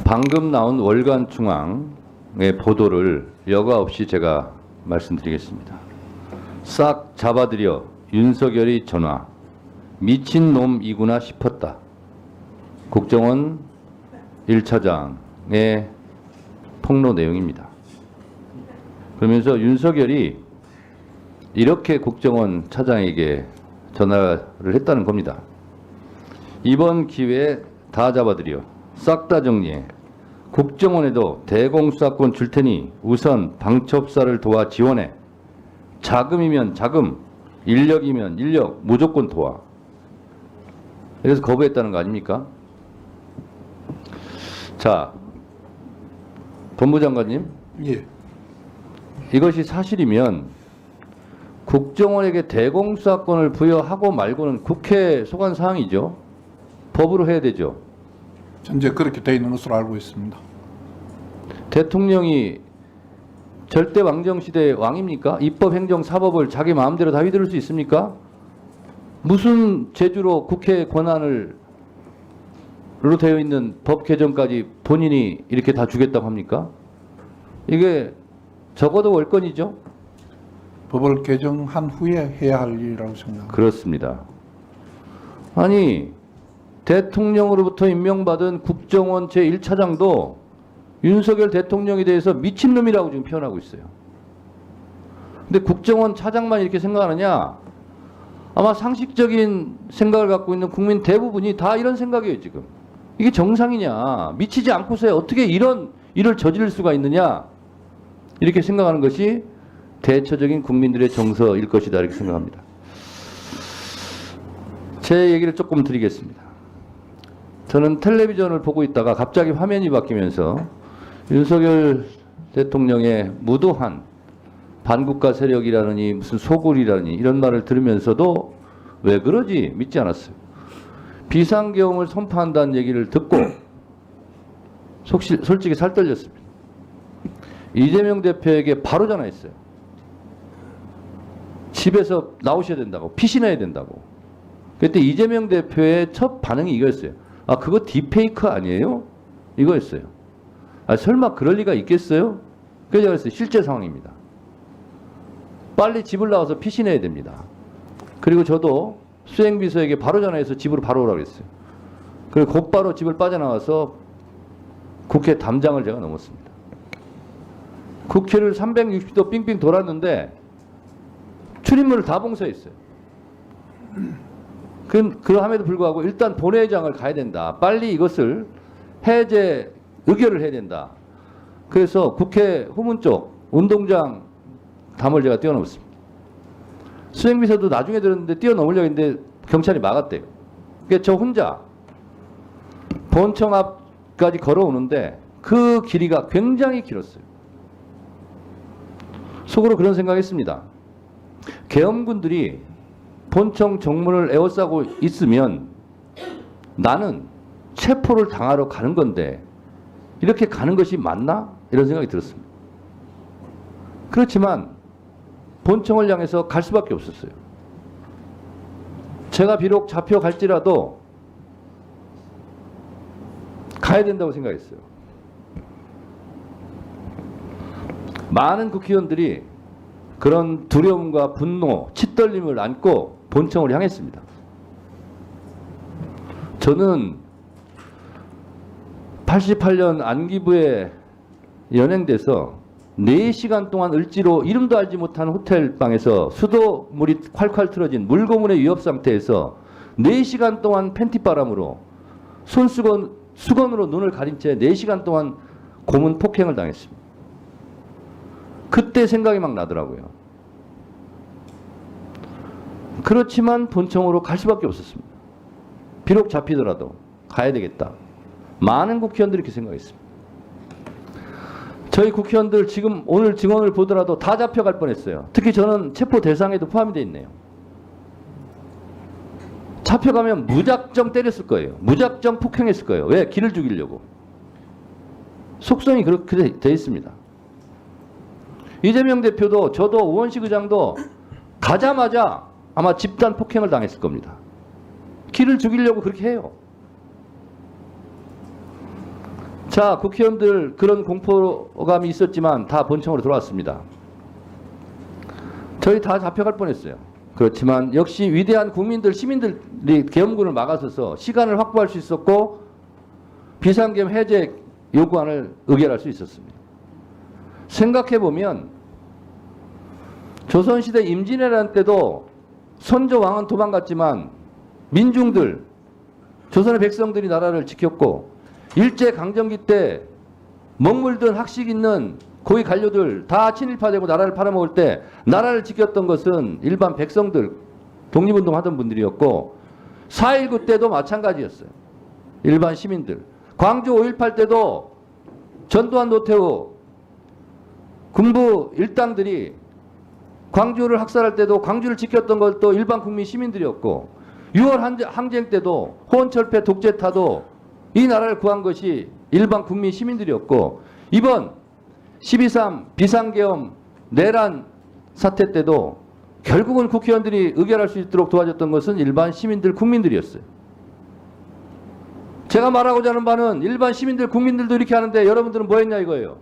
방금 나온 월간중앙의 보도를 여과 없이 제가 말씀드리겠습니다. 싹 잡아들여 윤석열이 전화. 미친놈이구나 싶었다. 국정원 1차장의 폭로 내용입니다. 그러면서 윤석열이 이렇게 국정원 차장에게 전화를 했다는 겁니다. 이번 기회에 다 잡아들여 싹 다 정리해. 국정원에도 대공수사권 줄 테니 우선 방첩사를 도와 지원해. 자금이면 자금, 인력이면 인력 무조건 도와. 그래서 거부했다는 거 아닙니까? 자, 법무장관님. 예. 이것이 사실이면 국정원에게 대공수사권을 부여하고 말고는 국회 소관 사항이죠. 법으로 해야 되죠. 현재 그렇게 되어 있는 것으로 알고 있습니다. 대통령이 절대 왕정 시대의 왕입니까? 입법, 행정, 사법을 자기 마음대로 다 휘두를 수 있습니까? 무슨 재주로 국회 권한을 로 되어 있는 법 개정까지 본인이 이렇게 다 주겠다고 합니까? 이게 적어도 월권이죠. 법을 개정한 후에 해야 할 일이라고 생각합니다. 그렇습니다. 아니 대통령으로부터 임명받은 국정원 제1차장도 윤석열 대통령에 대해서 미친놈이라고 지금 표현하고 있어요. 근데 국정원 차장만 이렇게 생각하느냐? 아마 상식적인 생각을 갖고 있는 국민 대부분이 다 이런 생각이에요, 지금. 이게 정상이냐? 미치지 않고서야 어떻게 이런 일을 저지를 수가 있느냐? 이렇게 생각하는 것이 대처적인 국민들의 정서일 것이다, 이렇게 생각합니다. 제 얘기를 조금 드리겠습니다. 저는 텔레비전을 보고 있다가 갑자기 화면이 바뀌면서 윤석열 대통령의 무도한 반국가 세력이라느니 무슨 소굴이라니 이런 말을 들으면서도 왜 그러지 믿지 않았어요. 비상계엄을 선포한다는 얘기를 듣고 솔직히 살 떨렸습니다. 이재명 대표에게 바로 전화했어요. 집에서 나오셔야 된다고, 피신해야 된다고. 그때 이재명 대표의 첫 반응이 이거였어요. 아, 그거 딥페이크 아니에요? 이거였어요. 아, 설마 그럴 리가 있겠어요? 그래서 제가 그랬어요. 실제 상황입니다. 빨리 집을 나와서 피신해야 됩니다. 그리고 저도 수행비서에게 바로 전화해서 집으로 바로 오라고 했어요. 그리고 곧바로 집을 빠져나와서 국회 담장을 제가 넘었습니다. 국회를 360도 빙빙 돌았는데 출입문을 다 봉쇄했어요. 그럼에도 불구하고 일단 본회의장을 가야 된다. 빨리 이것을 해제 의결을 해야 된다. 그래서 국회 후문 쪽 운동장 담을 제가 뛰어넘었습니다. 수행비서도 나중에 들었는데 뛰어넘으려고 했는데 경찰이 막았대요. 그러니까 저 혼자 본청 앞까지 걸어오는데 그 길이가 굉장히 길었어요. 속으로 그런 생각했습니다. 계엄군들이 본청 정문을 에워싸고 있으면 나는 체포를 당하러 가는 건데 이렇게 가는 것이 맞나? 이런 생각이 들었습니다. 그렇지만 본청을 향해서 갈 수밖에 없었어요. 제가 비록 잡혀갈지라도 가야 된다고 생각했어요. 많은 국회의원들이 그런 두려움과 분노, 치떨림을 안고 본청을 향했습니다. 저는 88년 안기부에 연행돼서 4시간 동안 을지로 이름도 알지 못한 호텔방에서 수도물이 콸콸 틀어진 물고문의 위협 상태에서 4시간 동안 팬티바람으로 수건으로 눈을 가린 채 4시간 동안 고문 폭행을 당했습니다. 그때 생각이 막 나더라고요. 그렇지만 본청으로 갈 수밖에 없었습니다. 비록 잡히더라도 가야 되겠다. 많은 국회의원들이 이렇게 생각했습니다. 저희 국회의원들 지금 오늘 증언을 보더라도 다 잡혀갈 뻔했어요. 특히 저는 체포 대상에도 포함이 되어 있네요. 잡혀가면 무작정 때렸을 거예요. 무작정 폭행했을 거예요. 왜? 기를 죽이려고. 속성이 그렇게 되어 있습니다. 이재명 대표도 저도 우원식 의장도 가자마자 아마 집단 폭행을 당했을 겁니다. 기를 죽이려고 그렇게 해요. 자, 국회의원들 그런 공포감이 있었지만 다 본청으로 돌아왔습니다. 저희 다 잡혀갈 뻔했어요. 그렇지만 역시 위대한 국민들, 시민들이 계엄군을 막아서서 시간을 확보할 수 있었고 비상계엄 해제 요구안을 의결할 수 있었습니다. 생각해보면 조선시대 임진왜란 때도 선조왕은 도망갔지만 민중들, 조선의 백성들이 나라를 지켰고 일제강점기 때 먹물든 학식 있는 고위 관료들 다 친일파되고 나라를 팔아먹을 때 나라를 지켰던 것은 일반 백성들, 독립운동하던 분들이었고 4.19 때도 마찬가지였어요. 일반 시민들. 광주 5.18 때도 전두환, 노태우 군부 일당들이 광주를 학살할 때도 광주를 지켰던 것도 일반 국민 시민들이었고 6월 항쟁 때도 호원철폐 독재타도 이 나라를 구한 것이 일반 국민 시민들이었고 이번 12.3 비상계엄 내란 사태 때도 결국은 국회의원들이 의결할 수 있도록 도와줬던 것은 일반 시민들 국민들이었어요. 제가 말하고자 하는 바는 일반 시민들 국민들도 이렇게 하는데 여러분들은 뭐 했냐 이거예요.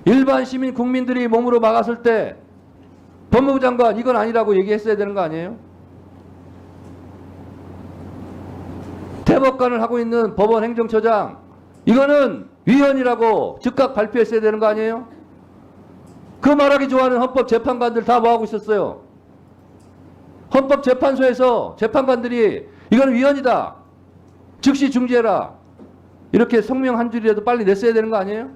일반 시민 국민들이 몸으로 막았을 때 법무부 장관 이건 아니라고 얘기했어야 되는 거 아니에요? 대법관을 하고 있는 법원 행정처장 이거는 위헌이라고 즉각 발표했어야 되는 거 아니에요? 그 말하기 좋아하는 헌법재판관들 다 뭐하고 있었어요? 헌법재판소에서 재판관들이 이거는 위헌이다. 즉시 중지해라. 이렇게 성명 한 줄이라도 빨리 냈어야 되는 거 아니에요?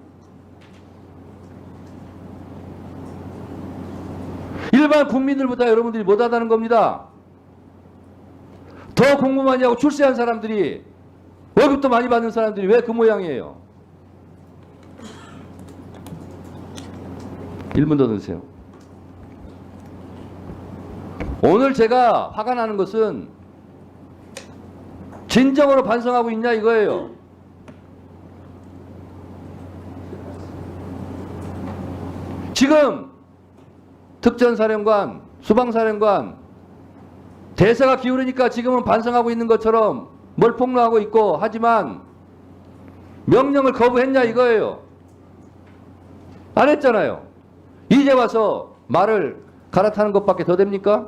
일반 국민들보다 여러분들이 못하다는 겁니다. 더 공부 많이 하고 출세한 사람들이 월급도 많이 받는 사람들이 왜 그 모양이에요? 1분 더 넣으세요. 오늘 제가 화가 나는 것은 진정으로 반성하고 있냐 이거예요. 지금 특전사령관, 수방사령관 대사가 기울으니까 지금은 반성하고 있는 것처럼 뭘 폭로하고 있고 하지만 명령을 거부했냐 이거예요. 안 했잖아요. 이제 와서 말을 갈아타는 것밖에 더 됩니까?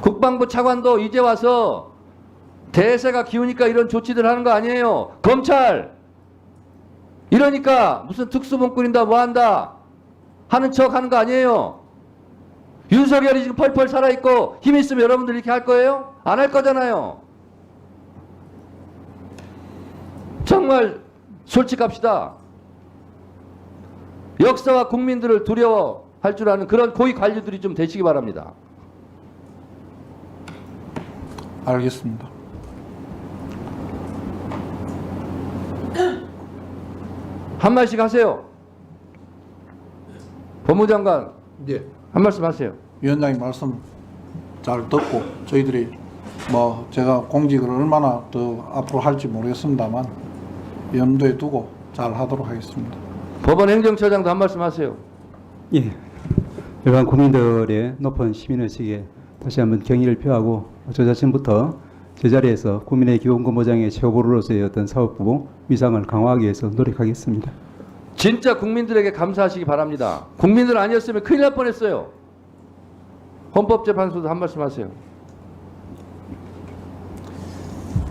국방부 차관도 이제 와서 대세가 기우니까 이런 조치들 하는 거 아니에요. 검찰 이러니까 무슨 특수본 꾸린다 뭐한다 하는 척 하는 거 아니에요. 윤석열이 지금 펄펄 살아있고 힘 있으면 여러분들 이렇게 할 거예요? 안 할 거잖아요. 정말 솔직합시다. 역사와 국민들을 두려워할 줄 아는 그런 고위 관료들이 좀 되시기 바랍니다. 알겠습니다. 한 말씩 하세요. 법무장관 예. 한 말씀 하세요. 위원장님 말씀 잘 듣고 저희들이 뭐 제가 공직을 얼마나 더 앞으로 할지 모르겠습니다만 염두에 두고 잘 하도록 하겠습니다. 법원 행정처장도 한 말씀 하세요. 예, 일반 국민들의 높은 시민의식에 다시 한번 경의를 표하고 저 자신부터 제자리에서 국민의 기본권 보장의 최고로서의 어떤 사업부 위상을 강화하기 위해서 노력하겠습니다. 진짜 국민들에게 감사하시기 바랍니다. 국민들 아니었으면 큰일 날 뻔했어요. 헌법재판소도 한 말씀 하세요.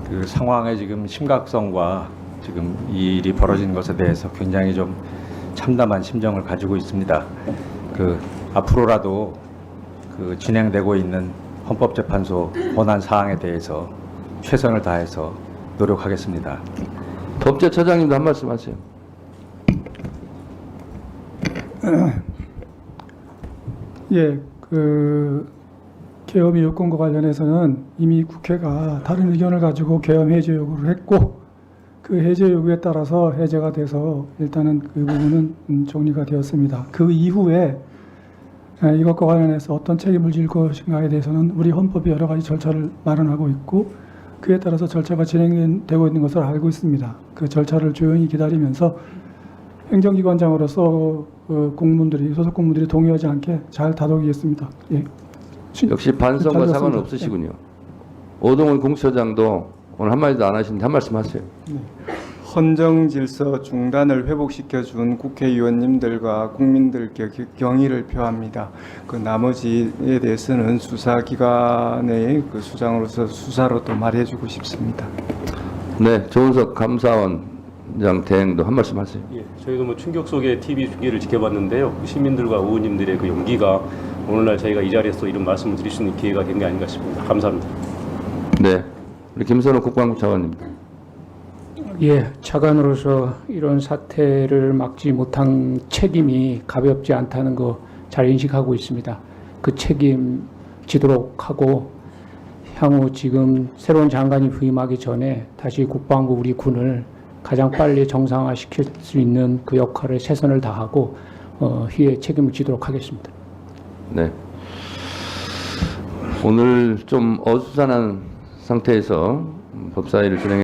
그 상황의 지금 심각성과 지금 이 일이 벌어진 것에 대해서 굉장히 좀 참담한 심정을 가지고 있습니다. 그 앞으로라도 그 진행되고 있는 헌법재판소 권한 사항에 대해서 최선을 다해서 노력하겠습니다. 법제처장님도 한 말씀 하세요. 예, 그 계엄의 요건과 관련해서는 이미 국회가 다른 의견을 가지고 계엄 해제 요구를 했고 그 해제 요구에 따라서 해제가 돼서 일단은 그 부분은 정리가 되었습니다. 그 이후에 이것과 관련해서 어떤 책임을 질 것인가에 대해서는 우리 헌법이 여러 가지 절차를 마련하고 있고 그에 따라서 절차가 진행되고 있는 것을 알고 있습니다. 그 절차를 조용히 기다리면서 행정기관장으로서 공무원들이 소속 공무원들이 동의하지 않게 잘 다독이겠습니다. 예, 역시 반성과 잘 사과는 들었습니다. 없으시군요. 오동훈 공처장도 오늘 한마디도 안 하시는데 한 말씀 하세요. 헌정 질서 중단을 회복시켜준 국회의원님들과 국민들께 경의를 표합니다. 그 나머지에 대해서는 수사기관의 그 수장으로서 수사로 또 말해주고 싶습니다. 네, 조은석 감사원장 대행도 한 말씀 하세요. 예, 저희도 뭐 충격 속의 TV 중계를 지켜봤는데요. 시민들과 의원님들의 그 용기가 오늘날 저희가 이 자리에서 이런 말씀을 드릴 수 있는 기회가 된 게 아닌가 싶습니다. 감사합니다. 네, 우리 김선호 국방부 차관님. 예, 차관으로서 이런 사태를 막지 못한 책임이 가볍지 않다는 거 잘 인식하고 있습니다. 그 책임 지도록 하고 향후 지금 새로운 장관이 부임하기 전에 다시 국방부 우리 군을 가장 빨리 정상화시킬 수 있는 그 역할에 최선을 다하고 희의 책임을 지도록 하겠습니다. 네. 오늘 좀 어수선한 상태에서 법사위를 진행